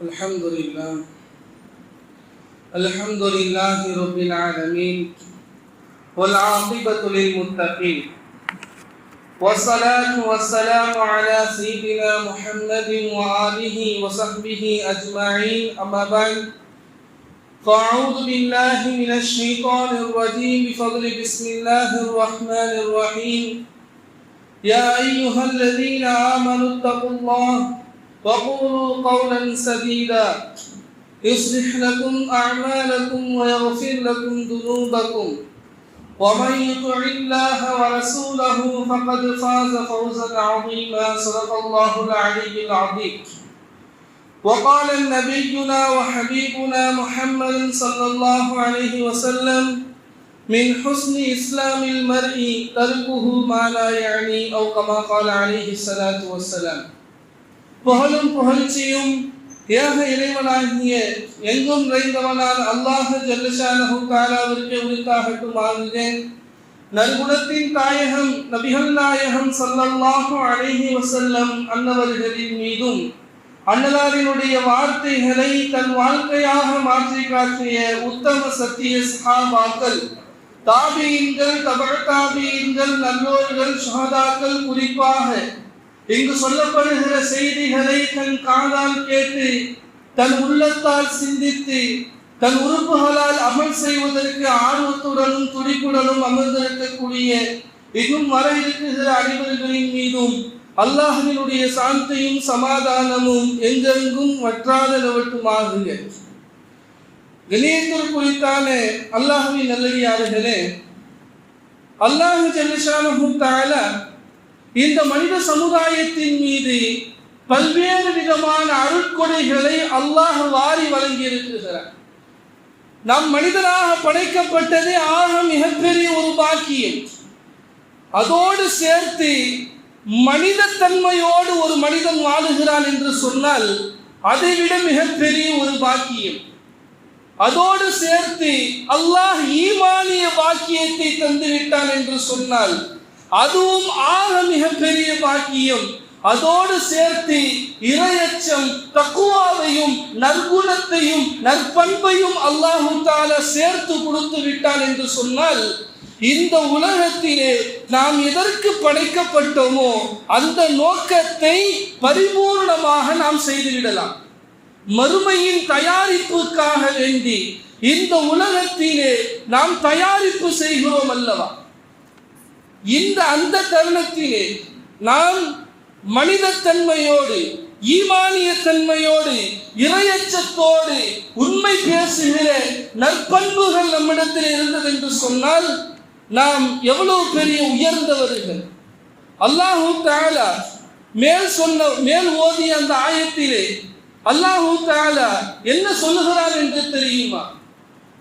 الحمد لله رب العالمين والعاقبة للمتقين والصلاة والسلام على سيدنا محمد وآله وصحبه أجمعين أما بعد فأعوذ بالله من الشيطان الرجيم بفضل بسم الله الرحمن الرحيم يا أيها الذين آمنوا اتقوا الله وقولوا قولا سديدا يصلح لكم أعمالكم ويغفر لكم ذنوبكم ومن يطع الله ورسوله فقد فاز فوزا عظيما صدق الله العلي العظيم وقال نبينا وحبيبنا محمد صلى الله عليه وسلم من حسن إسلام المرء تركه ما لا يعني أو كما قال عليه الصلاة والسلام புகழும் புகழ்ச்சியும் ஏக இறைவனாகிய எங்கும் நிறைந்தவனான அல்லாஹ் ஜல்லஷானஹு தஆலாவிற்கு உரித்தாகட்டும் ஆகுகிறேன். நற்குணத்தின் தாயகம் நபிகள் நாயகம் ஸல்லல்லாஹு அலைஹி வஸல்லம் அன்னவர்களின் மீதும் அன்னலாரினுடைய வார்த்தைகளை தன் வாழ்க்கையாக மாற்றி காட்டிய உத்தம சத்திய சஹாபாக்கள், தாபீன்கள், தபஅ தாபீன்கள், நல்லோர்கள், ஷஹதாக்கள், குறிப்பாக இங்கு சொல்லப்படுகிற செய்திகளை தன் காதால் கேட்டு தன் உள்ளத்தால் சிந்தித்து தன் உறுப்புகளால் அமல் செய்வதற்கு ஆர்வத்துடனும் துடிப்புடனும் அமர்ந்திருக்கக்கூடிய இன்னும் வர இருக்கிற அனைவர்களின் மீதும் அல்லாஹ்வினுடைய சாந்தியும் சமாதானமும் எங்கெங்கும் வற்றாத நிலவட்டுமாகுக. கணியத்திற்குரித்தான அல்லாஹ்வின் நல்லடியார்களே, அல்லாஹ் ஜல்லஷானஹு தஆலா இந்த மனித சமுதாயத்தின் மீது பல்வேறு விதமான அருட்கொடைகளை அல்லாஹ் வாரி வழங்கி இருக்கிறார். நாம் மனிதனாக படைக்கப்பட்டதே ஆக மிகப்பெரிய ஒரு பாக்கியம். அதோடு சேர்த்து மனித தன்மையோடு ஒரு மனிதன் வாழுகிறான் என்று சொன்னால் அதைவிட மிகப்பெரிய ஒரு பாக்கியம். அதோடு சேர்த்து அல்லாஹ் ஈமானிய பாக்கியத்தை தந்து விட்டான் என்று சொன்னால் அதுவும் ஆக மிகப்பெரிய பாக்கியம். அதோடு சேர்த்து இறையச்சம், தக்குவாவையும் நற்குணத்தையும் நற்பண்பையும் அல்லாஹ் தஆலா சேர்த்து கொடுத்து விட்டான் என்று சொன்னால் இந்த உலகத்திலே நாம் எதற்கு படைக்கப்பட்டோமோ அந்த நோக்கத்தை பரிபூர்ணமாக நாம் செய்துவிடலாம். மறுமையின் தயாரிப்புக்காக வேண்டி இந்த உலகத்திலே நாம் தயாரிப்பு செய்கிறோம் அல்லவா? அந்த தருணத்திலே நாம் மனிதத்தன்மையோடு, ஈமானிய தன்மையோடு, இறையச்சத்தோடு உண்மை பேசுகிற நற்பண்புகள் நம்மிடத்தில் இருந்தது என்று சொன்னால் நாம் எவ்வளவு பெரிய உயர்ந்தவர்கள். அல்லாஹ் தஆலா மேல் ஓதிய அந்த ஆயத்திலே அல்லாஹ் தஆலா என்ன சொல்லுகிறார் என்று தெரியுமா?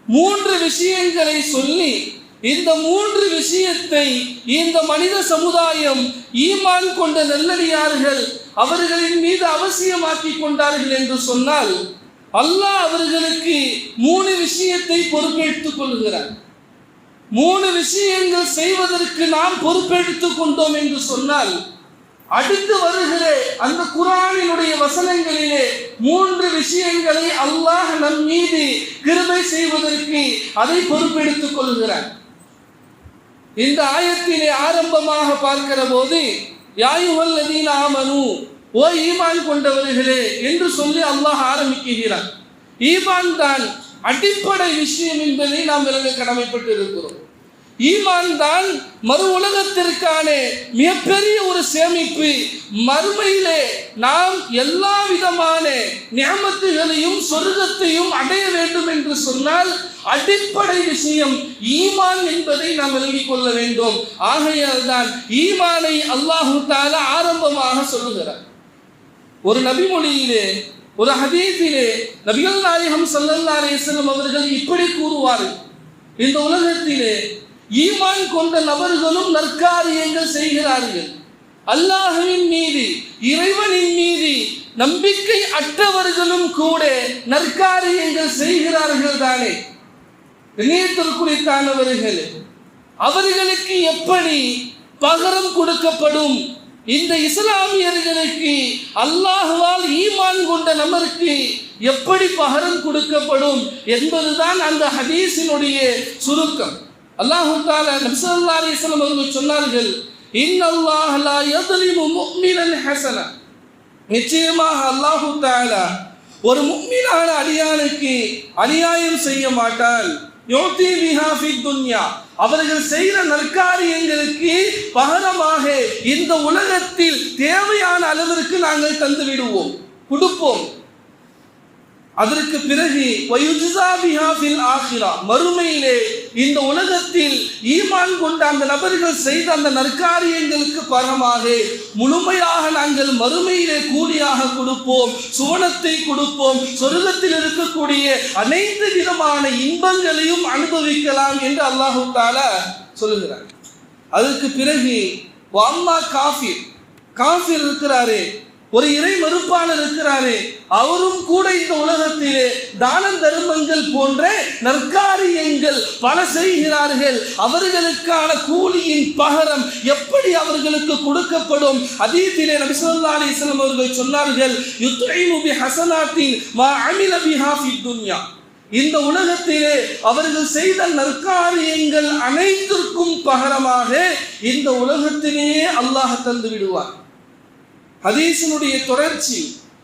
3 விஷயங்களை சொல்லி இந்த 3 விஷயத்தை இந்த மனித சமுதாயம் ஈமான் கொண்ட நல்லடியார்கள் அவர்களின் மீது அவசியமாக்கி கொண்டார்கள் என்று சொன்னால் அல்லாஹ் அவர்களுக்கு 3 விஷயத்தை பொறுப்பெடுத்துக் கொள்கிறார். 3 விஷயங்கள் செய்வதற்கு நாம் பொறுப்பெடுத்துக் கொண்டோம் என்று சொன்னால் அடுத்து வருகிற அந்த குர்ஆனினுடைய வசனங்களிலே 3 விஷயங்களை அல்லாஹ் நம் மீது கிருபை செய்வதற்கு அதை பொறுப்பெடுத்துக் கொள்கிறார். இந்த ஆயத்திலே ஆரம்பமாக பார்க்கிற போது யா அய்யுஹல்லதீன ஆமனு, ஓ ஈமான் கொண்டவர்களே என்று சொல்லி அல்லாஹ் ஆரம்பிக்கிறார். ஈமான் தான் அடிப்படை விஷயம் என்பதை நாம் விளங்க கடமைப்பட்டு இருக்கிறோம். ஈமான் தான் மறு உலகத்திற்கான மிகப்பெரிய ஒரு சேமிப்பு. மறுமையிலே நாம் எல்லா விதமான நிஅமத்துகளையும் சொர்க்கத்தையும் அடைய வேண்டும் என்று சொன்னால் அடிப்படை விஷயம் ஈமான் என்பதை நாம் விளங்கிக் கொள்ள வேண்டும். ஆகையால் தான் ஈமானை அல்லாஹ் தஆலா ஆரம்பமாக சொல்லுகிறார். ஒரு நபிமொழியிலே, ஒரு ஹதீஸிலே நபிகள் நாயகம் ஸல்லல்லாஹு அலைஹி வஸல்லம் அவர்கள் இப்படி கூறுவார்கள், இந்த உலகத்திலே ஈமான் கொண்ட நபர்களும் நற்காரியங்கள் செய்கிறார்கள், அல்லாஹ்வின் மீது, இறைவனின் மீது நம்பிக்கை அற்றவர்களும் கூட நற்காரியங்கள் செய்கிறார்கள் தானே. இணையத்திற்குரித்தானவர்கள் அவர்களுக்கு எப்படி பகரம் கொடுக்கப்படும், இந்த இஸ்லாமியர்களுக்கு அல்லாஹ்வால் ஈமான் கொண்ட நமருக்கு எப்படி பகரம் கொடுக்கப்படும் என்பதுதான் அந்த ஹதீஸினுடைய சுருக்கம். அல்லாஹ் தஆலா நபி ஸல்லல்லாஹு அலைஹி வஸல்லம் அவர்கள் சொன்னார்கள், இன்னல்லாஹ லா யظ்லிமு முஃமினன் ஹஸனா. நிச்சயமாக அல்லாஹ் தஆலா ஒரு முஃமினான அடியானுக்கு அநியாயம் செய்ய மாட்டான். யுதி பிஹா ஃபித் துன்யா, அவர்கள் செய்த நற்காரியங்களுக்கு பகரமாக இந்த உலகத்தில் தேவையான அளவிற்கு நாங்கள் தந்து விடுவோம், கொடுப்போம். அதற்கு பிறகு வயுஜ்ஸா பிஹா ஃபில் ஆখিরা, மறுமையிலே இந்த உலகத்தில் ஈமான் கொண்ட அந்த நபர்கள் செய்த அந்த நற்காரியங்களுக்கு பகரமாக முழுமையாக நாங்கள் மறுமையிலே கூலியாக கொடுப்போம், சுவனத்தை கொடுப்போம், சொர்க்கத்தில் இருக்கக்கூடிய அனைத்து விதமான இன்பங்களையும் அனுபவிக்கலாம் என்று அல்லாஹ் தஆலா சொல்லுகிறார். அதற்கு பிறகு வம்மா காஃபிர் இருக்கிறாரே, ஒரு இறை மறுப்பாளர் இருக்கிறாரே, அவரும் கூட இந்த உலகத்திலே தான தர்மங்கள் போன்ற நற்காரியங்கள் பல செய்கிறார்கள். அவர்களுக்கான கூலியின் பகரம் எப்படி அவர்களுக்கு கொடுக்கப்படும்? ஹதீஸிலே நபி ஸல்லல்லாஹு அலைஹி வஸல்லம் அவர்கள் சொன்னார்கள், யுத்இமு பிஹஸனாத்தின் மா அமில பிஹா ஃபித் துன்யா. இந்த உலகத்திலே அவர்கள் செய்த நற்காரியங்கள் அனைத்திற்கும் பகரமாக இந்த உலகத்திலேயே அல்லாஹ் தந்து விடுவார். ஹதீஸினுடைய தொடர்ச்சி,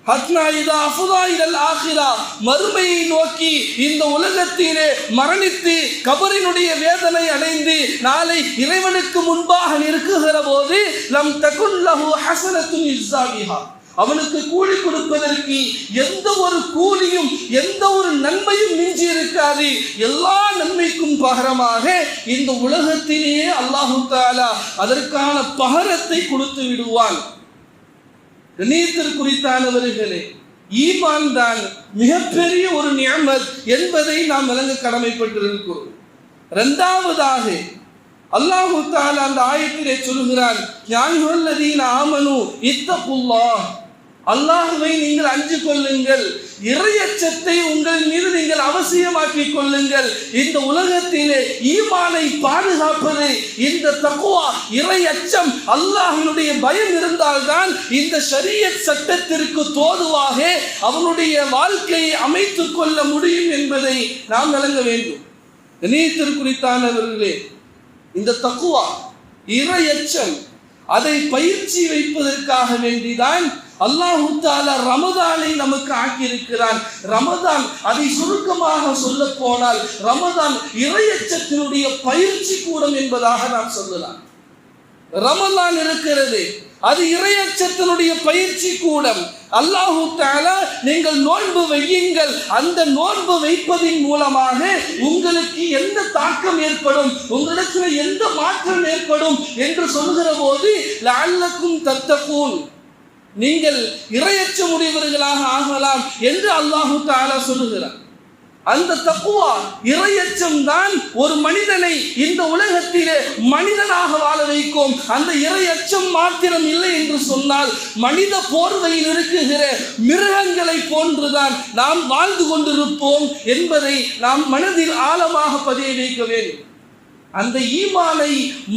ஹத்னா இதா அஃதா இலல் ஆখিরা, மறுமையை நோக்கி இந்த உலகத்திலே மரணித்து கபரினுடைய வேதனை அடைந்து நாளை இறைவனுக்கு முன்பாக நிற்குகிற போது லம் தகுன் லஹு ஹஸனத்துன் இஸ்ஸாபிஹா, அவனுக்கு கூலி கொடுப்பதற்கு எந்த ஒரு கூலியும் எந்த ஒரு நன்மையும் மிஞ்சி இருக்காது. எல்லா நன்மைக்கும் பகரமாக இந்த உலகத்திலேயே அல்லாஹ் தஆலா அதற்கான பகரத்தை கொடுத்து விடுவான். கண்ணியத்திற்குரித்தானவர்களே, ஈமான் தான் மிகப்பெரிய ஒரு நிஅமத் என்பதை நாம் விளங்க கடமைப்பட்டிருக்கிறோம். இரண்டாவதாக அல்லாஹ் தஆலா அந்த ஆயத்திலே சொல்கிறான், யா அய்யுஹல்லதீன ஆமனு இத்தகுல்லாஹ், அல்லாஹ்வை நீங்கள் அஞ்சு கொள்ளுங்கள், இறையச்சத்தை உங்கள் மீது நீங்கள் அவசியமாக்கிக் கொள்ளுங்கள். இந்த உலகத்திலே ஈமானை பாதுகாப்பது இந்த தக்வா, இறையச்சம், அல்லாஹ்வினுடைய பயம் இருந்தால்தான் இந்த ஷரியத் சட்டத்திற்கு தோதுவாக அவனுடைய வாழ்க்கையை அமைத்துக் கொள்ள முடியும் என்பதை நாம் விளங்க வேண்டும். கண்ணியத்திற்குரித்தானவர்களே, இந்த தக்வா, இறையச்சம், அதை பயிற்சி வைப்பதற்காக வேண்டிதான் அல்லாஹ் தஆலா ரமதானை நமக்கு ஆக்கியிருக்கிறான். ரமதான், அதை சுருக்கமாக சொல்ல போனால் ரமதான் இறையச்சத்தினுடைய பயிற்சி கூடம் என்பதாக நாம் சொல்லலாம். ரமதான் இருக்கிறது, அது இறையச்சத்தினுடைய பயிற்சி கூடம். அல்லாஹ் தஆலா நீங்கள் நோன்பு வையுங்கள், அந்த நோன்பு வைப்பதின் மூலமாக உங்களுக்கு எந்த தாக்கம் ஏற்படும், உங்களுக்கு எந்த மாற்றம் ஏற்படும் என்று சொல்கிற போது லஅல்லக்கும் தத்தகூன், நீங்கள் இறையச்சம் உடையவர்களாக ஆகலாம் என்று அல்லாஹ் தஆலா சொல்லுகிறார். அந்த தக்வா, இறையச்சம் தான் ஒரு மனிதனை இந்த உலகத்திலே மனிதனாக வாழ வைக்கும். அந்த இறையச்சம் மாத்திரம் இல்லை என்று சொன்னால் மனித போர்வையில் இருக்குகிற மிருகங்களை போன்றுதான் நாம் வாழ்ந்து கொண்டிருப்போம் என்பதை நாம் மனதில் ஆழமாக பதிய வைக்க வேண்டும். அந்த ஈமானை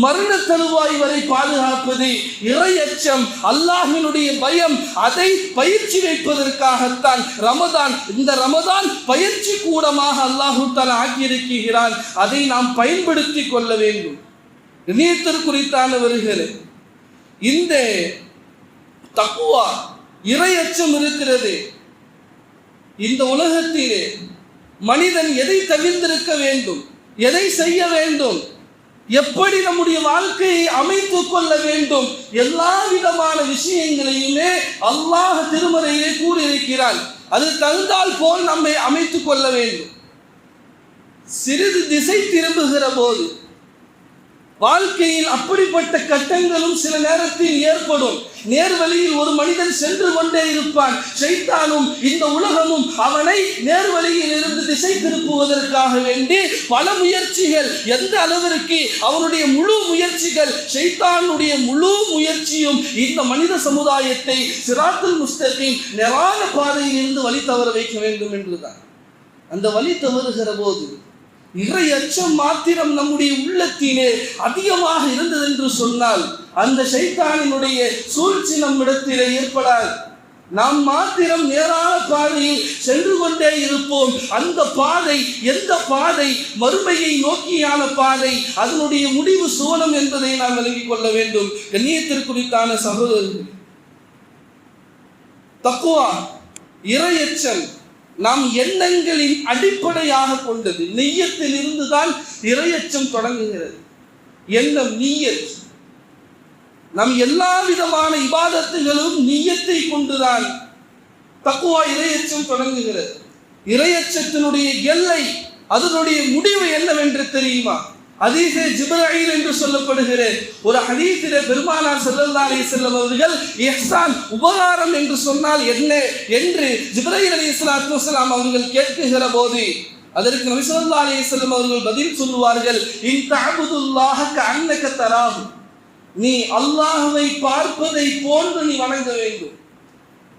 மரண தருவாய் வரை பாதுகாப்பது இறையச்சம், அல்லாஹ்வினுடைய பயம், அதை பயிற்சி வைப்பதற்காகத்தான் ரமதான், இந்த ரமதான் பயிற்சி கூடமாக அல்லாஹ் தஆலா ஆக்கியிருக்கிறான். அதை நாம் பயன்படுத்தி கொள்ள வேண்டும். கண்ணியத்திற்குரித்தானவர்களே, இந்த தக்வா, இறையச்சம் இருக்கிறது. இந்த உலகத்திலே மனிதன் எதை தவிர்த்திருக்க வேண்டும், எதை செய்ய வேண்டும், எப்படி நம்முடைய வாழ்க்கையை அமைத்துக் கொள்ள வேண்டும், எல்லா விதமான விஷயங்களையுமே அல்லாஹ் திருமறையிலே கூறியிருக்கிறான். அது தகுந்தால் போல் நம்மை அமைத்துக் கொள்ள வேண்டும். சிறிது திசை திரும்புகிற போது வாழ்க்கையில் அப்படிப்பட்ட கட்டங்களும் சில நேரத்தில் ஏற்படும். நேர்வழியில் ஒரு மனிதன் சென்று கொண்டே இருப்பான். ஷைத்தானும் இந்த உலகமும் அவனை நேர்வழியில் இருந்து திசை திருப்புவதற்காக வேண்டி பல முயற்சிகள், எந்த அளவிற்கு அவனுடைய முழு முயற்சிகள், ஷைத்தானுடைய முழு முயற்சியும் இந்த மனித சமுதாயத்தை சிராத்துல் முஸ்தகீம், நேரான பாதையில் இருந்து வழி தவற வைக்க வேண்டும் என்றுதான். அந்த வழி தவறுகிற போது இறை அச்சம் மாத்திரம் நம்முடைய உள்ளத்திலே அதிகமாக இருந்தது என்று சொன்னால் அந்த ஷைத்தானினுடைய சூழ்ச்சி நம்மிடத்திலே ஏற்படாது. நாம் மாத்திரம் நேரான பாதையில் சென்று கொண்டே இருப்போம். அந்த பாதை எந்த பாதை? மறுமையை நோக்கியான பாதை. அதனுடைய முடிவு சுவனம் என்பதை நாம் விளங்கிக் கொள்ள வேண்டும். கண்ணியத்திற்குரித்தான சகோதரர்கள், தக்வா இறையச்சல் நாம் எண்ணங்களின் அடிப்படையாக கொண்டது. நிய்யத்தில் இருந்துதான் இறையச்சம் தொடங்குகிறது. எண்ணம், நிய்யத். நம் எல்லா விதமான இபாதத்துகளும் நிய்யத்தை கொண்டுதான் தக்வா இறையச்சம் தொடங்குகிறது. இறையச்சத்தினுடைய எல்லை, அதனுடைய முடிவு என்னவென்று தெரியுமா? ஹதீஸே ஜிப்ராயில் என்று சொல்லப்படுகிற ஒரு ஹதீஸிலே பெருமானார் ஸல்லல்லாஹு அலைஹி வஸல்லம் அவர்கள் இஹ்சான், உபகாரம் என்று சொன்னால் என்ன என்று ஜிப்ராயில் அலைஹிஸ்ஸலாத்து வஸலாம் அவர்கள் கேட்கிற போது அதற்கு நபி ஸல்லல்லாஹு அலைஹி வஸல்லம் அவர்கள் பதில் சொல்லுவார்கள், இன் தஅபுதுல்லாஹ கஅன்னக தராஹு, நீ அல்லாஹ்வை பார்ப்பதை போன்று நீ வணங்க வேண்டும்.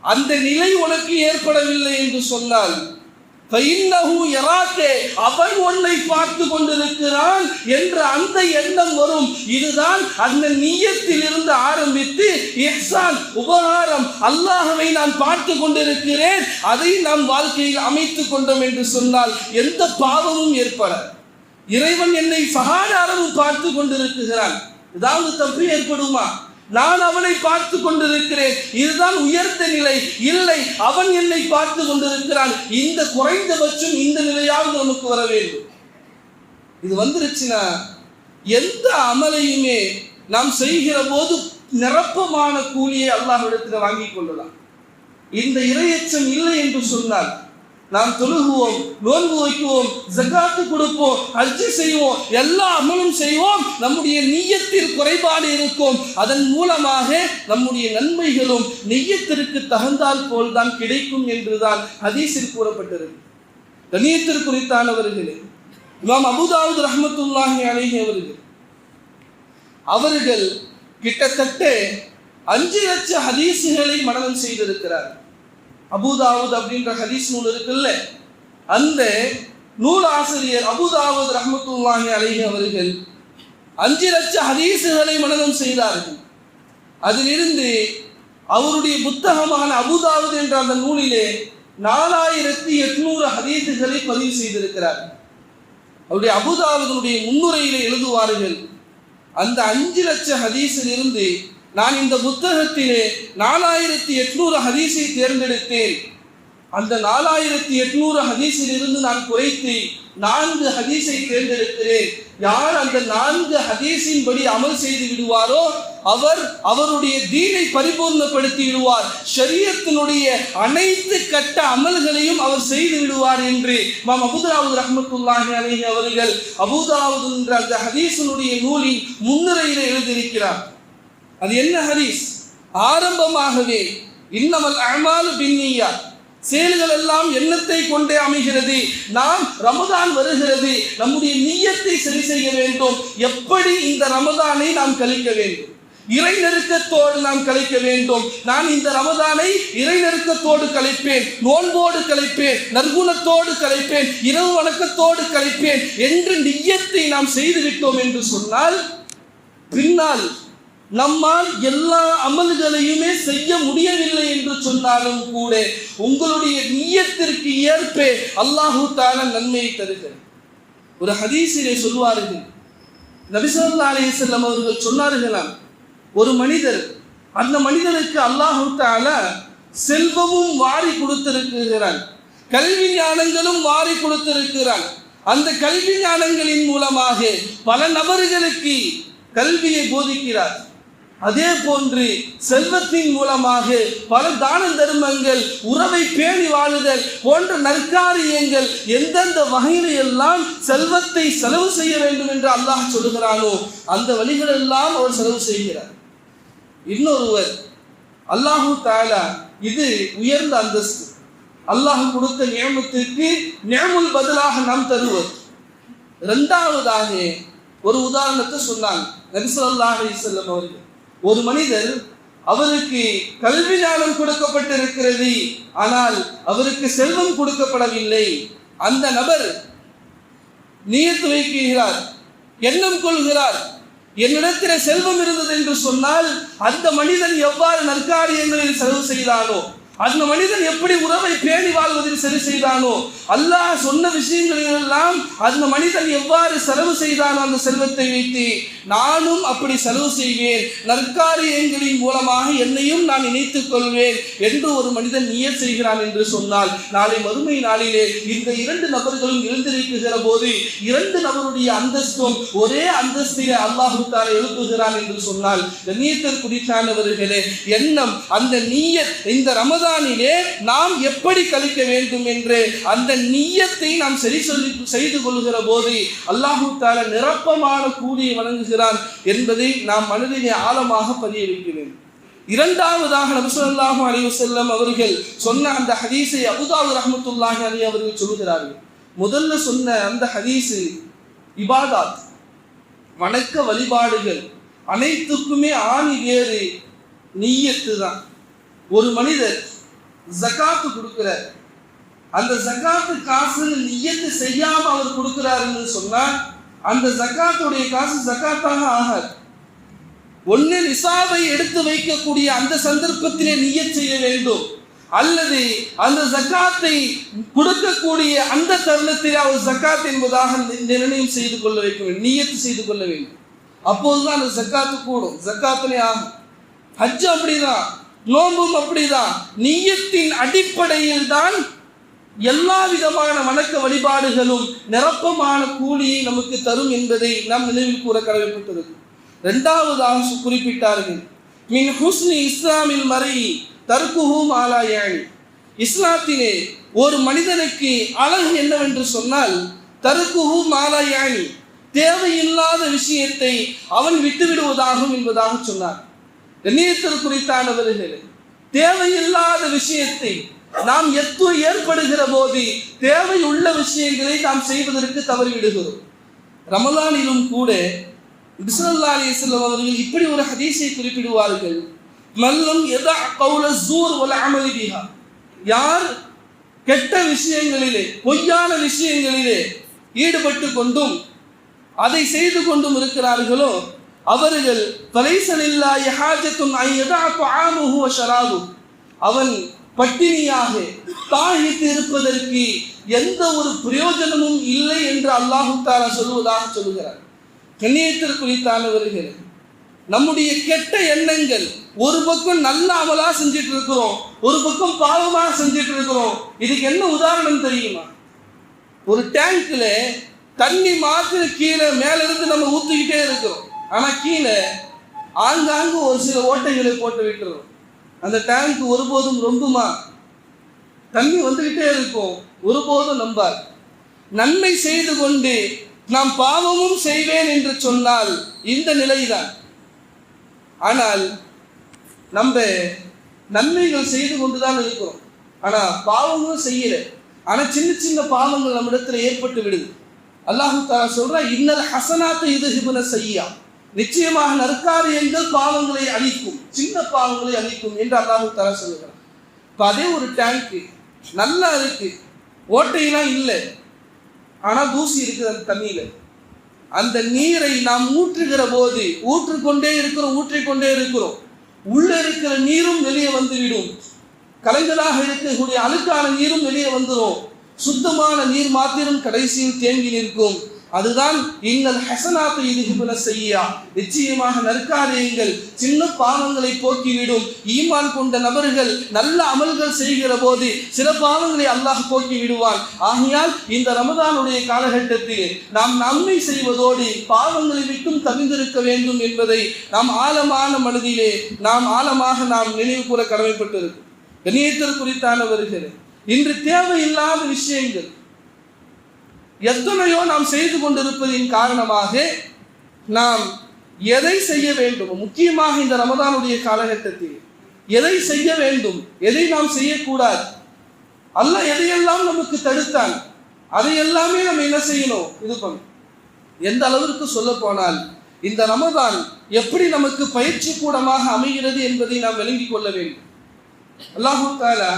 அந்த நிலை உனக்கு ஏற்படவில்லை என்று சொன்னால் அவன் உன்னை பார்த்து கொண்டிருக்கிறான் என்ற அந்த எண்ணம் வரும். இதுதான் அந்த நிய்யத்தில் இருந்து ஆரம்பித்து இஹ்சான், உபகாரம், அல்லாஹ்வை நான் பார்த்து கொண்டிருக்கிறேன், அதை நாம் வாழ்க்கையில் அமைத்துக் கொண்டோம் என்று சொன்னால் எந்த பாவமும் ஏற்பட. இறைவன் என்னை சகாதாரமும் பார்த்து கொண்டிருக்கிறான், ஏதாவது தப்பு ஏற்படுமா? நான் அவனை பார்த்து கொண்டிருக்கிறேன், இதுதான் உயர்ந்த நிலை. இல்லை, அவன் என்னை பார்த்து கொண்டிருக்கிறான். இந்த குறைந்தபட்சம் இந்த நிலையாவது நமக்கு வர வேண்டும். இது வந்துருச்சுன்னா எந்த அமலையுமே நாம் செய்கிற போது நிரப்பமான கூலியை அல்லாஹ்விடத்தில் வாங்கிக் கொள்ளலாம். இந்த இறையச்சம் இல்லை என்று சொன்னால் நாம் தொழுகுவோம், நோன்பு வைக்குவோம், ஜகாத்து கொடுப்போம், ஹஜ் செய்வோம், எல்லா அமலும் செய்வோம், நம்முடைய நிய்யத்தில் குறைபாடு இருக்கும். அதன் மூலமாக நம்முடைய நன்மைகளும் நிய்யத்திற்கு தகுந்தால் போல்தான் கிடைக்கும் என்றுதான் ஹதீஸில் கூறப்பட்டிருக்கு. கண்ணியத்திற்குரித்தானவர்களே, இமாம் அபூதாவூத் ரஹ்மத்துல்லாஹி அலைஹி அவர்கள் கிட்டத்தட்ட 5 லட்சம் ஹதீஸுகளை மனனம் செய்திருக்கிறார். அபூதாவூத் அப்படின்ற ஹதீஸ் நூல் இருக்குல்ல, அந்த நூல் ஆசிரியர் அபூதாவூத் ரஹ்மத்துல்லாஹி அலைஹி அவர்கள் 5 லட்சம் ஹதீஸுகளை மனனம் செய்தார்கள். அதிலிருந்து அவருடைய புத்தகமான அபூதாவூத் என்ற அந்த நூலிலே 4800 ஹதீஸுகளை பதிவு செய்திருக்கிறார். அவருடைய அபூதாவூதுடைய முன்னுரையிலே எழுதுவார்கள், அந்த 5 லட்சம் ஹதீஸில் இருந்து நான் இந்த புத்தகத்திலே 4800 ஹதீஸை தேர்ந்தெடுத்தேன். அந்த 4800 ஹதீஸில் இருந்து நான் குறைத்து 4 ஹதீஸை தேர்ந்தெடுக்கிறேன். யார் அந்த 4 ஹதீஸின் படி அமல் செய்து விடுவாரோ அவர் அவருடைய தீனை பரிபூர்ணப்படுத்தி விடுவார், ஷரியத்தினுடைய அனைத்து கட்ட அமல்களையும் அவர் செய்து விடுவார் என்று இமாம் அபூதாவூத் ரஹ்மத்துல்லாஹி அலைஹி அவர்கள் அபூதாவூத் என்ற அந்த ஹதீஸினுடைய நூலின் முன்னுரையிலே எழுதியிருக்கிறார். அது என்ன ஹதீஸ்? ஆரம்பமாகவே இன்னமல் அமாலு பின்னிய்யாத், செயல்கள் எல்லாம் எண்ணத்தை கொண்டே அமைகிறது. நாம் ரமதான் வருகிறது, நம்முடைய நிய்யத்தை சரி செய்ய வேண்டும். எப்படி இந்த ரமதானை நாம் கழிக்க வேண்டும்? இறை நெருக்கத்தோடு நாம் கழிக்க வேண்டும். நான் இந்த ரமதானை இறை நெருக்கத்தோடு கழிப்பேன், நோன்போடு கழிப்பேன், நற்குணத்தோடு கழிப்பேன், இரவு வணக்கத்தோடு கழிப்பேன் என்று நிய்யத்தை நாம் செய்துவிட்டோம் என்று சொன்னால் பின்னால் நம்மால் எல்லா அமல்களையுமே செய்ய முடியவில்லை என்று சொன்னாலும் கூட உங்களுடைய நிய்யத்திற்கு ஏற்ப அல்லாஹு தஆலா நன்மையை தருகிறார். ஒரு ஹதீஸிலே சொல்வார்கள், நபி ஸல்லல்லாஹு அலைஹி வஸல்லம் அவர்கள் சொன்னார்களாம், ஒரு மனிதர், அந்த மனிதனுக்கு அல்லாஹு தஆலா செல்வமும் வாரி கொடுத்திருக்கிறான், கல்வி ஞானங்களும் வாரி கொடுத்திருக்கிறான். அந்த கல்வி ஞானங்களின் மூலமாக பல நபர்களுக்கு கல்வியை போதிக்கிறார். அதே போன்று செல்வத்தின் மூலமாக பல தான தர்மங்கள், உறவை பேணி வாழுதல் போன்ற நற்காரியங்கள் எந்தெந்த வகையில் எல்லாம் செல்வத்தை செலவு செய்ய வேண்டும் என்று அல்லாஹ் சொல்லுகிறானோ அந்த வழிகள் எல்லாம் அவர் செலவு செய்கிறார். இன்னொருவர் அல்லாஹு தஆலா, இது உயர்ந்த அந்தஸ்து, அல்லாஹ் கொடுத்த நியமத்திற்கு நியமுல் பதிலாக நாம் தருவது. இரண்டாவதாக ஒரு உதாரணத்தை சொன்னாங்க நபி ஸல்லல்லாஹு அலைஹி வஸல்லம் அவர்கள். ஒரு மனிதர், அவருக்கு கல்வி ஞானம் கொடுக்கப்பட்டிருக்கிறது, ஆனால் அவருக்கு செல்வம் கொடுக்கப்படவில்லை. அந்த நபர் நியத்து வைக்கிறார், எண்ணம் கொள்கிறார், என்னிடத்தில் செல்வம் இருந்தது என்று சொன்னால் அந்த மனிதன் எவ்வாறு நற்காரியங்களில் செலவு செய்தானோ, அந்த மனிதன் எப்படி உறவை பேணி வாழ்வதில் சரி செய்தானோ, அல்லாஹ் சொன்ன விஷயங்களிலெல்லாம் அந்த மனிதன் எவ்வாறு செலவு செய்தானோ அந்த செல்வத்தை வைத்து நானும் அப்படி செலவு செய்வேன், நற்காரியங்களின் மூலமாக என்னையும் நான் இணைத்துக் கொள்வேன் என்று ஒரு மனிதன் நியத் செய்கிறான் என்று சொன்னால், நாளை மறுமை நாளிலே இந்த இரண்டு நபர்களும் எழுந்திருக்கிற போது இரண்டு நபருடைய அந்தஸ்தும் ஒரே அந்தஸ்திலே அல்லாஹ் தஆலா எழுப்புகிறான் என்று சொன்னால், நியத்தில் குறித்தானவர்களே, எண்ணம், அந்த நியத் இந்த ரமதானிலே நாம் எப்படி கழிக்க வேண்டும் என்று அந்த நியத்தை நாம் செய்து கொள்கிற போது அல்லாஹ் தஆலா நிரப்பமான கூலியை வழங்குகிறான் என்பதை நாம் மனதிலே ஆழமாக பதிய வைக்க வேண்டும். இரண்டாவதாக நபி ஸல்லல்லாஹு அலைஹி வஸல்லம் அவர்கள் சொன்ன அந்த ஹதீஸை அபூ தாவூத் ரஹ்மத்துல்லாஹி அலைஹி அவர்கள் சொல்கிறார்கள். முதல்ல சொன்ன அந்த ஹதீஸ் இபாதத், வணக்க வழிபாடுகள் அனைத்துக்குமே ஆணி வேறு நிய்யத்து தான். ஒரு மனிதர் ஜகாத்து கொடுக்கிறார், அந்த ஜகாத்து காசு நிய்யத்து செய்யாம அவர் கொடுக்கிறாருன்னு சொன்னா அந்த ஜகாத்துடைய காசு ஜகாத்தாக ஆகாது. ஒன்னு நிசாபை எடுத்து வைக்கக்கூடிய அந்த சந்தர்ப்பத்திலே நிய்யத் செய்ய வேண்டும், அல்லது அந்த ஜகாத்தை கொடுக்கக்கூடிய அந்த தருணத்திலே அவர் ஜகாத் என்பதாக நிர்ணயம் செய்து கொள்ள வைக்க வேண்டும், நிய்யத்து செய்து கொள்ள வேண்டும். அப்போதுதான் அந்த ஜகாத்து கூடும், ஜகாத்திலே ஆகும். ஹஜ் அப்படிதான், நோன்பும் அப்படிதான். நிய்யத்தின் அடிப்படையில் தான் எல்லா விதமான வணக்க வழிபாடுகளும் நிரப்பமான கூலியை நமக்கு தரும் என்பதை நாம் நினைவில் கூற கடமைப்பட்டிருக்கிறோம். இரண்டாவதாக குறிப்பிட்டார்கள், மின் ஹுஸ்னி இஸ்லாமில் மறை தர்குஹு மா லா யானி. இஸ்லாத்திலே ஒரு மனிதனுக்கு அழகு என்னவென்று சொன்னால் தர்குஹு மா லா யானி, தேவையில்லாத விஷயத்தை அவன் விட்டுவிடுவதாகும் என்பதாக சொன்னார். கண்ணியத்தில் குறித்தானவர்களே, தேவையில்லாத விஷயத்தை நாம் ஏற்படுகிற போது தேவை உள்ள விஷயங்களை நாம் செய்வதற்கு தவறிவிடுகிறோம். ரமலானிலும் கூட ஸல்லல்லாஹு அலைஹி வஸல்லம் அவர்கள் இப்படி ஒரு ஹதீஸை குறிப்பிடுவார்கள், மல்லம் யதா கௌல ஸூர் வல் அமல் பிஹா. யார் கெட்ட விஷயங்களிலே, பொய்யான விஷயங்களிலே ஈடுபட்டு கொண்டும் அதை செய்து கொண்டும் இருக்கிறார்களோ அவர்கள் ஃபலைஸ லில்லாஹி ஹாஜத்துன் அன் யதா துஆமுஹு வ ஷராபுஹு, அவன் பட்டினியாக தாகித்து இருப்பதற்கு எந்த ஒரு பிரயோஜனமும் இல்லை என்று அல்லாஹ் தஆலா சொல்வதாக சொல்கிறார். கண்ணியத்திற்குரித்தானவர்களே, நம்முடைய கெட்ட எண்ணங்கள் ஒரு பக்கம் நல்ல அமலா செஞ்சுட்டு இருக்கிறோம், ஒரு பக்கம் பாவமாக செஞ்சுட்டு இருக்கிறோம். இதுக்கு என்ன உதாரணம் தெரியுமா? ஒரு டேங்க்ல தண்ணி மாத்திர கீழே மேல இருந்து நம்ம ஊத்திக்கிட்டே இருக்கிறோம், ஆனா கீழே ஆங்காங்கு ஒரு சில ஓட்டைகளை போட்டு விட்டுறோம். அந்த டேங்க் ஒருபோதும் ரொம்புமா? தண்ணி வந்துகிட்டே இருக்கும், ஒருபோதும் நம்பார். நன்மை செய்து கொண்டு நாம் பாவமும் செய்வேன் என்று சொன்னால் இந்த நிலைதான். ஆனால் நம்ம நன்மைகள் செய்து கொண்டுதான் இருக்கிறோம், ஆனா பாவமும் செய்யல. ஆனா சின்ன சின்ன பாவங்கள் நம்மிடத்தில் ஏற்பட்டு விடுது. அல்லாஹ் தஆலா சொல்றா, இன்னல் ஹஸனாத்து யுத்ஹிபுன ஸய்யா, நிச்சயமாக நற்காரியங்கள் பாவங்களை அழிக்கும், சின்ன பாவங்களை அழிக்கும் என்று அல்லாஹ் தஆலா சொல்கிறார். இப்போ அதே ஒரு டேங்க் நல்லா இருக்கு, ஓட்டையெல்லாம் இல்லை, ஆனா தூசி இருக்குது அந்த தண்ணியில. அந்த நீரை நாம் ஊற்றுகிற போது ஊற்றிக்கொண்டே இருக்கிறோம், உள்ள இருக்கிற நீரும் வெளியே வந்துவிடும், கலங்களாக இருக்கக்கூடிய அழுக்கான நீரும் வெளியே வந்துடும், சுத்தமான நீர் மாத்திரம் கடைசியில் தேங்கி நிற்கும். அதுதான் இன்னல் ஹஸனாத்து யுத்ஹிபுன ஸய்யா, நிச்சயமாக நற்காரியங்கள் சின்ன பாவங்களை போக்கிவிடும். ஈமான் கொண்ட நபர்கள் நல்ல அமல்கள் செய்கிற போது சில பாவங்களை அல்லாஹ் போக்கி விடுவான். ஆகையால் இந்த ரமதானுடைய காலகட்டத்தில் நாம் நன்மை செய்வதோடு பாவங்களை விட்டும் தவிர்ந்திருக்க வேண்டும் என்பதை நாம் ஆழமான மனதிலே ஆழமாக நினைவு கூற கடமைப்பட்டிருக்கும். கண்ணியத்திற்குரித்தானவர்களே, இன்று தேவையில்லாத விஷயங்கள் எத்தனையோ நாம் செய்து கொண்டிருப்பதின் காரணமாக நாம் எதை செய்ய வேண்டும், முக்கியமாக இந்த ரமதானுடைய காலகட்டத்தில் எதை செய்ய வேண்டும், எதை நாம் செய்யக்கூடாது, அல்லாஹ் எதையெல்லாம் நமக்கு தடுத்தான், அதையெல்லாமே நம்ம என்ன செய்யணும், இது பண்ணணும். எந்த அளவிற்கு சொல்ல போனால் இந்த ரமதான் எப்படி நமக்கு பயிற்சி கூடமாக அமைகிறது என்பதை நாம் விளங்கிக் கொள்ள வேண்டும். அல்லாஹ் தஆலா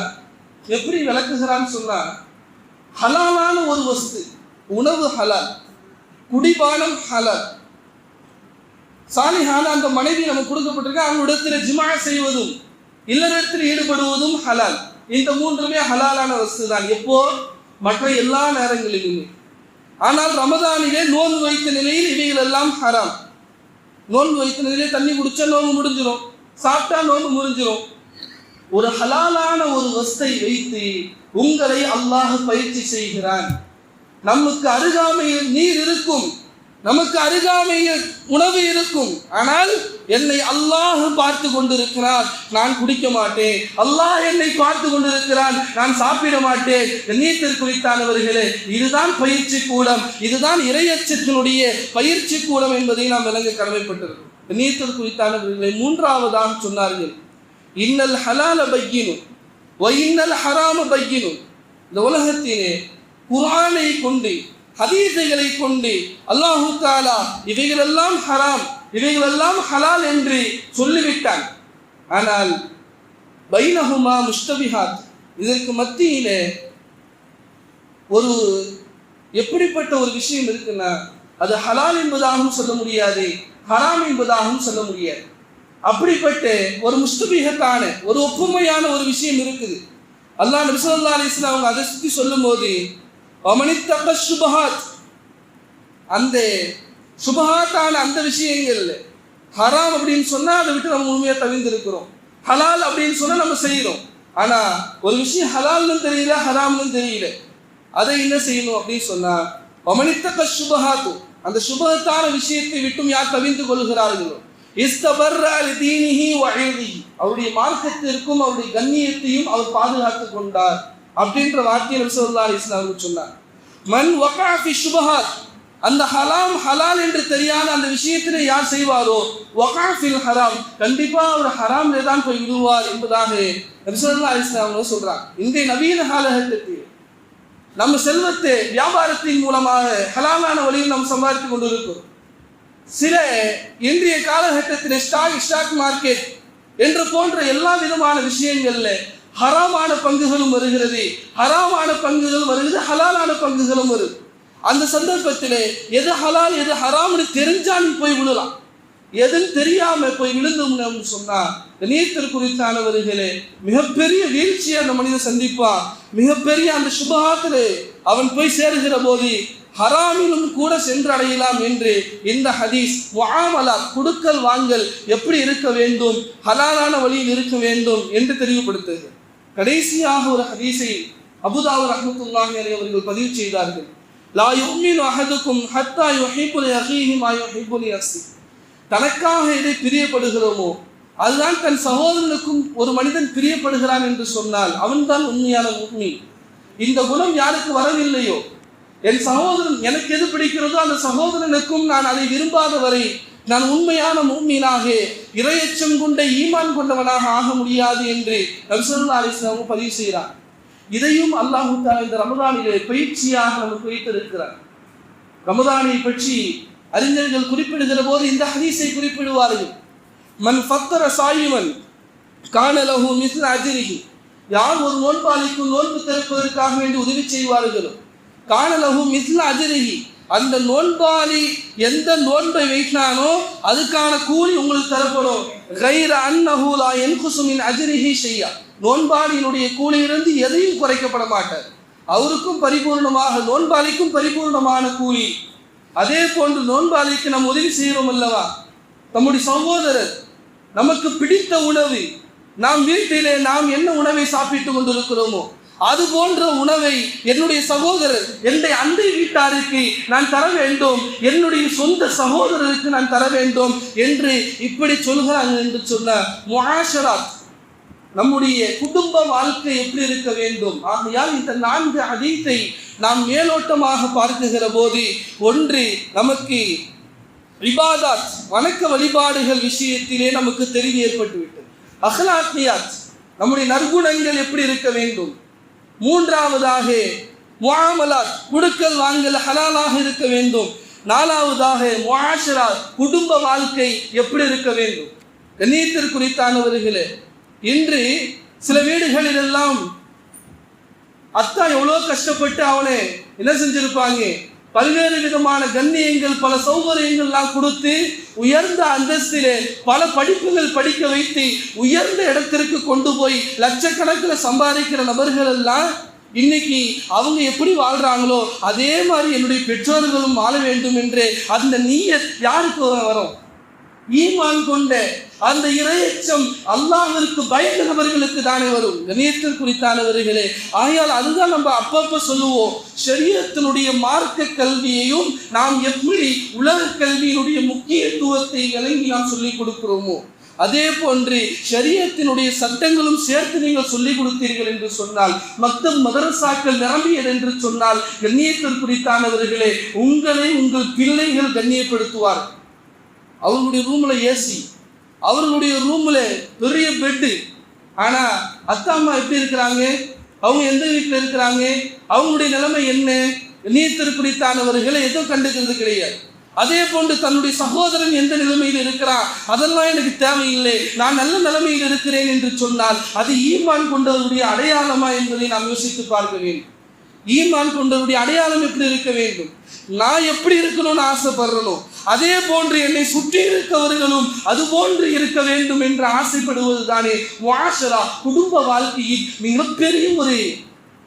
எப்படி விளக்குகிறான்னு சொன்னா, ஹலாலான ஒரு வஸ்து, உணவு ஹலால், குடிபானம் ஹலால். சாலிஹான அந்த மனைவி நமக்கு கொடுக்கப்பட்டிருக்க அவங்களிடத்தில் ஜிமா செய்வதும் இல்லறத்தில் ஈடுபடுவதும் ஹலால். இந்த மூன்றுமே ஹலாலான வஸ்து தான், எப்போ? மற்ற எல்லா நேரங்களிலுமே. ஆனால் ரமதானிலே நோன்பு வைத்த நிலையில் இவைகள் எல்லாம் ஹராம். நோன்பு வைத்த நிலையிலே தண்ணி குடிச்சா நோன்பு முடிஞ்சிடும், சாப்பிட்டா நோன்பு முடிஞ்சிடும். ஒரு ஹலாலான ஒரு வஸ்தை வைத்து உங்களை அல்லாஹ் பயிற்சி செய்கிறான். நமக்கு அருகாமையில் நீர் இருக்கும், நமக்கு அருகாமையில் உணவு இருக்கும், ஆனால் என்னை அல்லாஹ் பார்த்து கொண்டிருக்கிறான், நான் குடிக்க மாட்டேன். அல்லாஹ் என்னை பார்த்து கொண்டிருக்கிறான், நான் சாப்பிட மாட்டேன். நீத்திற்குறித்தானவர்களே, இதுதான் பயிற்சி கூடம், இதுதான் இறையச்சத்தினுடைய பயிற்சி கூடம் என்பதை நாம் விளங்க கடமைப்பட்டிருக்கிறோம். நீத்திற்குறித்தானவர்களை மூன்றாவதாக சொன்னார்கள், இன்னல் ஹலால பையினும் வ இன்னல் ஹராம பையினும். இந்த உலகத்திலே குர்ஆனை கொண்டு ஹதீஸுகளை கொண்டு அல்லாஹு தஆலா இவைகளெல்லாம் ஹராம் இவைகளெல்லாம் ஹலால் என்று சொல்லிவிட்டான். ஆனால் பைனஹுமா முஷ்தபிஹாத், இதற்கு மத்தியிலே ஒரு எப்படிப்பட்ட ஒரு விஷயம் இருக்குன்னா, அது ஹலால் என்பதாகவும் சொல்ல முடியாது, ஹராம் என்பதாகவும் சொல்ல முடியாது. அப்படிப்பட்ட ஒரு முஸ்தபிஹத்தான ஒரு ஒப்புமையான ஒரு விஷயம் இருக்குது. அல்லாஹ் நபி ஸல்லல்லாஹு அலைஹி வஸல்லம் அவங்க அதை சுற்றி சொல்லும் போது அமனித்தக சுபஹாத், அந்த சுபஹாத்தான அந்த விஷயங்கள் ஹராம் அப்படின்னு சொன்னால் அதை விட்டு நம்ம உண்மையாக தவிர்த்திருக்கிறோம். ஹலால் அப்படின்னு சொன்னால் நம்ம செய்கிறோம். ஆனால் ஒரு விஷயம் ஹலால்னு தெரியல, ஹராம்னு தெரியல, அதை என்ன செய்யணும் அப்படின்னு சொன்னால் அமனித்தக சுபஹாத்து, அந்த சுபஹத்தான விஷயத்தை விட்டும் யார் தவிர்த்து கொள்கிறார்களோ இஸ்தபர்ர லிதீனிஹி வ இர்திஹி, அவருடைய மார்க்கத்திற்கும் அவருடைய கண்ணியத்தையும் அவர் பாதுகாத்து கொண்டார் அப்படின்ற வார்த்தையை நபி ஸல்லல்லாஹு அலைஹி வஸல்லம் சொன்னார். மன் வகா ஃபி ஷுபஹாத், அந்த ஹலாம் ஹலால் என்று தெரியாத அந்த விஷயத்திலே யார் செய்வாரோ வகா ஃபில் ஹராம், கண்டிப்பா அவர் ஹராம்ல தான் போய் விடுவார் என்பதாக நபி ஸல்லல்லாஹு அலைஹி வஸல்லம் சொல்றாங்க. இன்றைய நவீன காலகட்டத்தில் நம்ம செல்வத்தை வியாபாரத்தின் மூலமாக ஹலாலான வழியில் நாம் சம்பாதித்து கொண்டிருக்கிறோம். சில இன்றைய காலகட்டத்தில் ஸ்டாக் மார்க்கெட் என்று போன்ற எல்லா விதமான விஷயங்கள்ல ஹராமான பங்குகளும் வருகிறது, ஹராமான பங்குகள் வருகிறது, ஹலாலான பங்குகளும் வருது. அந்த சந்தர்ப்பத்திலே எது ஹலால் எது ஹராம்னு தெரிஞ்சா நீ போய் விழலாம், எதுன்னு தெரியாம போய் விழுந்தோம்னு சொன்னா நீத்திற்குறித்தானவர்களே மிகப்பெரிய வீழ்ச்சியை அந்த மனிதன் சந்திப்பான். மிகப்பெரிய அந்த சுபஹாத்திலே அவன் போய் சேருகிற போது ஹராமிலும் கூட சென்றடையலாம் என்று இந்த ஹதீஸ் முஆமலாத், கொடுக்கல் வாங்கல் எப்படி இருக்க வேண்டும், ஹலாலான வழியில் இருக்க வேண்டும் என்று தெளிவுபடுத்துகிறது. கடைசியாக ஒரு ஹதீஸை அபூதாவூத் ரஹ்மத்துல்லாஹி அலைஹி அவர்கள் பதிவு செய்தார்கள். லா யுமினு அஹதுக்கும் ஹத்தா யுஹிப்பு லி அஹீஹி மா யுஹிப்பு லி நஃப்ஸிஹி, தனக்காக எதை பிரியப்படுகிறோமோ அதுதான் தன் சகோதரனுக்கும் ஒரு மனிதன் பிரியப்படுகிறான் என்று சொன்னால் அவன்தான் உண்மையான முஃமின். இந்த குணம் யாருக்கு வரவில்லையோ, என் சகோதரன் எனக்கு எது பிடிக்கிறதோ அந்த சகோதரனுக்கும் நான் அதை விரும்பாத வரை நான் உண்மையான முஃமினாக இறையச்சம் கொண்ட ஈமான் கொண்டவனாக ஆக முடியாது என்று நபி ஸல்லல்லாஹு அலைஹி வஸல்லம் பதிவு செய்கிறார். இதையும் அல்லாஹ் தஆலா இந்த ரமதானிலே பயிற்சியாக நமக்கு வைத்திருக்கிறார். ரமதானை பற்றி அறிஞர்கள் குறிப்பிடுகிற போது இந்த ஹதீஸை குறிப்பிடுவார்கள். மன் ஃபத்தர சாயிமன் கான லஹு மிஸ்ல அஜ்ரிஹி, யார் ஒரு நோன்பாளிக்கு நோன்பு திறப்பதற்காக வேண்டி உதவி செய்வார்களோ கான லஹு மிஸ்ல அஜ்ரிஹி, அந்த நோன்பாளி எந்த நோன்பை வைத்தானோ அதுக்கான கூலி உங்களுக்கு தரப்படும். கைர அன்னஹு லா யன்குசு மின் அஜ்ரிஹி ஷையா, நோன்பாளியினுடைய கூலியிலிருந்து எதையும் குறைக்கப்பட மாட்டார். அவருக்கும் பரிபூர்ணமாக நோன்பாளிக்கும் பரிபூர்ணமான கூலி. அதே போன்று நோன்பாளிக்கு நாம் உதவி செய்கிறோம் அல்லவா, நம்முடைய சகோதரர் நமக்கு பிடித்த உணவு, நாம் வீட்டிலே நாம் என்ன உணவை சாப்பிட்டு கொண்டிருக்கிறோமோ அது போன்ற உணவை என்னுடைய சகோதரர் என்னுடைய அண்டை வீட்டாருக்கு நான் தர வேண்டும், என்னுடைய சொந்த சகோதரருக்கு நான் தர வேண்டும் என்று இப்படி சொல்கிறாங்க என்று சொன்ன முஆஷராத், நம்முடைய குடும்ப வாழ்க்கை எப்படி இருக்க வேண்டும். ஆகையால் இந்த 4 ஹதீஸை நாம் மேலோட்டமாக பார்க்குகிற போது, ஒன்று நமக்கு இபாதத் வணக்க வழிபாடுகள் விஷயத்திலே நமக்கு தெளிவு ஏற்பட்டுவிட்டது. அஹ்லாக்கியாத் நம்முடைய நற்குணங்கள் எப்படி இருக்க வேண்டும். மூன்றாவதாக முஆமலாத் கொடுக்கல் வாங்கல் ஹலாலாக இருக்க வேண்டும். நாலாவதாக முஆஷராத் குடும்ப வாழ்க்கை எப்படி இருக்க வேண்டும். கண்ணியத்திற்குரித்தானவர்களே, இன்று சில வீடுகளில் எல்லாம் அத்தா எவ்வளோ கஷ்டப்பட்டு அவனை என்ன செஞ்சிருப்பாங்க, பல்வேறு விதமான கண்ணியங்கள், பல சௌகரியங்கள்லாம் கொடுத்து உயர்ந்த அந்தஸ்திலே பல படிப்புகள் படிக்க வைத்து உயர்ந்த இடத்திற்கு கொண்டு போய் லட்சக்கணக்கில் சம்பாதிக்கிற நபர்கள் எல்லாம் இன்னைக்கு அவங்க எப்படி வாழ்றாங்களோ அதே மாதிரி என்னுடைய பெற்றோர்களும் வாழ வேண்டும் என்று அந்த நீயத் யாருக்கு வரும்? ஈமான் கொண்ட அந்த இறையச்சம் அல்லாஹ்விற்கு பயந்தவர்களுக்கு தானே வரும். கண்ணியத்திற்கு குறித்தானவர்களே, ஆகையால் அதுதான் நம்ம அப்பப்ப சொல்லுவோம், ஷரியத்தினுடைய மார்க்க கல்வியையும் நாம் எப்படி உலக கல்வியினுடைய முக்கியத்துவத்தை விளங்கி நாம் சொல்லிக் கொடுக்கிறோமோ அதே போன்று ஷரியத்தினுடைய சட்டங்களும் சேர்த்து நீங்கள் சொல்லிக் கொடுத்தீர்கள் என்று சொன்னால், மக்தப் மதரசாக்கள் நிரம்பியது என்று சொன்னால், கண்ணியத்திற்கு குறித்தானவர்களே, உங்களை உங்கள் பிள்ளைகள் கண்ணியப்படுத்துவார். அவர்களுடைய ரூம்ல ஏசி, அவர்களுடைய ரூம்ல பெரிய பெட்டு. ஆனா அத்தா அம்மா எப்படி இருக்கிறாங்க, அவங்க எந்த வீட்டில் இருக்கிறாங்க, அவங்களுடைய நிலைமை என்ன? கண்ணியத்திற்கு குறித்தானவர்களை எதுவும் கண்டுக்கிறது கிடையாது. அதே போன்று தன்னுடைய சகோதரன் எந்த நிலைமையில் இருக்கிறான், அதெல்லாம் எனக்கு தேவையில்லை, நான் நல்ல நிலைமையில் இருக்கிறேன் என்று சொன்னால் அது ஈமான் கொண்டவருடைய அடையாளமா என்பதை நாம் யோசித்து பார்க்க வேண்டும். ஈமான் கொண்டவருடைய அடையாளம் எப்படி இருக்க வேண்டும்? நான் எப்படி இருக்கணும்னு ஆசைப்படுறனோ அதே போன்று என்னை சுற்றி இருக்கவர்களும் அது போன்று இருக்க வேண்டும் என்று ஆசைப்படுவது தானே முஆஷரா, குடும்ப வாழ்க்கையில் மிகப்பெரிய ஒரு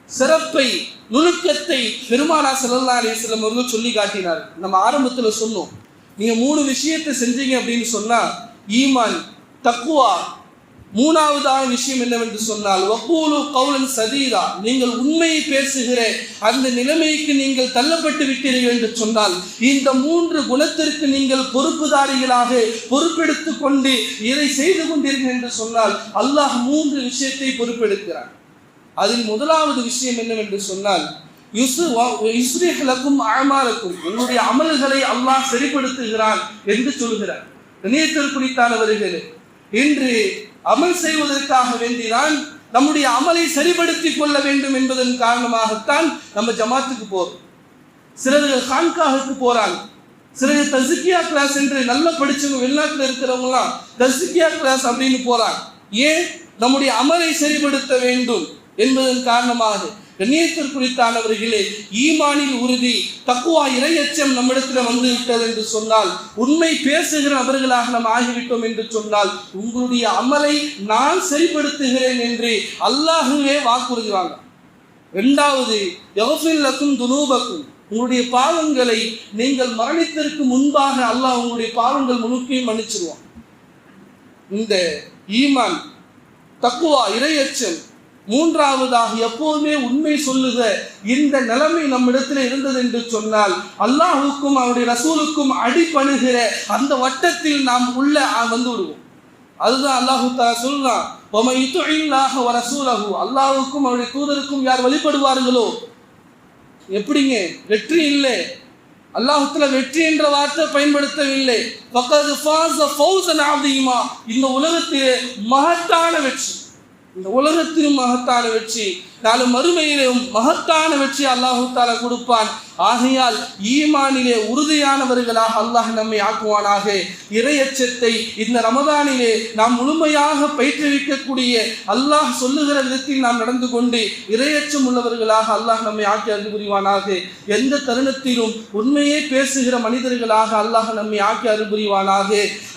சிறப்பை, நுணுக்கத்தை பெருமானார் ஸல்லல்லாஹு அலைஹி வஸல்லம் அவர்கள் சொல்லி காட்டினார். நம்ம ஆரம்பத்தில் சொன்னோம், நீங்க 3 விஷயத்தை செஞ்சீங்க அப்படின்னு சொன்னா ஈமான், தக்வா, மூணாவதான விஷயம் என்னவென்று சொன்னால் வக்கூலு கௌலன் சதீதா, நீங்கள் உண்மையை பேசுகிற அந்த நிலைமைக்கு நீங்கள் தள்ளப்பட்டு விட்டீர்கள் என்று சொன்னால், இந்த 3 குணத்திற்கு நீங்கள் பொறுப்புதாரிகளாக பொறுப்பெடுத்து கொண்டு இதை செய்து கொண்டீர்கள் என்று சொன்னால் அல்லாஹ் 3 விஷயத்தை பொறுப்பெடுக்கிறார். அதில் முதலாவது விஷயம் என்னவென்று சொன்னால் யுஸ்ரிஹ் லக்கும் அஅமாலக்கும், உங்களுடைய அமல்களை அல்லாஹ் சரிப்படுத்துகிறான் என்று சொல்கிறார். கண்ணியத்திற்கு குறித்தானவர்களே, இன்று அமல் செய்வதற்காக வேண்டிதான் நம்முடைய அமலை சரிப்படுத்திக் கொள்ள வேண்டும் என்பதன் காரணமாகத்தான் நம்ம ஜமாத்துக்கு போறோம். சிலர்கள் கான்காஹுக்கு போறாங்க, சிலர் தஸ்கியா கிளாஸ் என்று நல்லா படிச்சவங்க வெளிநாட்டில் இருக்கிறவங்களாம் தஸ்கியா கிளாஸ் அப்படின்னு போறாங்க. ஏன்? நம்முடைய அமலை சரிப்படுத்த வேண்டும் என்பதன் காரணமாக. கண்ணியத்திற்கு குறித்தானவர்களே, ஈமானில் உறுதி, தக்வா, இறையச்சம் நம்மிடத்தில் வந்து விட்டது என்று சொன்னால், உண்மை பேசுகிற நபர்களாக நாம் ஆகிவிட்டோம் என்று சொன்னால், உங்களுடைய அமலை நான் சரிப்படுத்துகிறேன் என்று அல்லாஹுவே வாக்குறுதிவாங்க. 2வது யக்ஃபிர் லக்கும் துனூபக்கும், உங்களுடைய பாவங்களை நீங்கள் மரணித்ததற்கு முன்பாக அல்லாஹ் உங்களுடைய பாவங்கள் முழுக்கையும் மன்னிச்சிருவான். இந்த ஈமான், தக்வா, இறையச்சம். 3வதாக எப்போதுமே உண்மை சொல்லுக இந்த நிலைமை நம்மிடத்தில் இருந்தது என்று சொன்னால் அல்லாஹுக்கும் அவருடைய ரசூலுக்கும் அடிபணுகிற அந்த வட்டத்தில் நாம் உள்ள வந்து விடுவோம். அதுதான் அல்லாஹு தஆலா சொல்றான், வம யுதிஇல்லாஹ வ ரசூலஹு, அல்லாஹுக்கும் அவருடைய தூதருக்கும் யார் வழிபடுவார்களோ. எப்படிங்க? வெற்றி இல்லை, அல்லாஹ் தஆலா வெற்றி என்ற வார்த்தை பயன்படுத்தவில்லை. ஃபகத் ஃபாஸ ஃபௌஸன் அஸீமா, இந்த உலகத்திலே மகத்தான வெற்றி, இந்த உலகத்திலும் மகத்தான வெற்றி, நாளை மறுமையிலும் மகத்தான வெற்றி அல்லாஹு தஆலா கொடுப்பான். ஆகையால் ஈமானிலே உறுதியானவர்களாக அல்லாஹ் நம்மை ஆக்குவானாக. இறையச்சத்தை இந்த ரமதானிலே நாம் முழுமையாக பயிற்றுவிக்கக்கூடிய, அல்லாஹ் சொல்லுகிற விதத்தில் நாம் நடந்து கொண்டு இறையச்சம் உள்ளவர்களாக அல்லாஹ் நம்மை ஆக்கி அருள் புரிவானாக. எந்த தருணத்திலும் உண்மையே பேசுகிற மனிதர்களாக அல்லாஹ் நம்மை ஆக்கி அருள் புரிவானாக.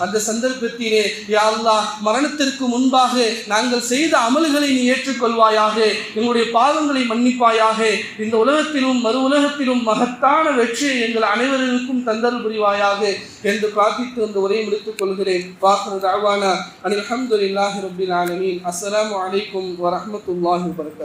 அந்த சந்தர்ப்பத்திலே யா அல்லாஹ், மரணத்திற்கு முன்பாக நாங்கள் செய்த அமல்களை நீ ஏற்றுக்கொள்வாயாக, எங்களுடைய பாவங்களை மன்னிப்பாயாக. இந்த உலகத்திலும் மறு உலகத்திலும் மகத்தான வெற்றியை எங்கள் அனைவருக்கும் தந்தல் புரிவாயாக என்று பிரார்த்தித்து இந்த உரையை முடித்துக் கொள்கிறேன். வாஹிரு தஅவானா அனில் ஹம்துலில்லாஹி ரப்பில் ஆலமீன். அஸ்ஸலாமு அலைக்கும் வரஹ்மத்துல்லாஹி வபரகாத்துஹு.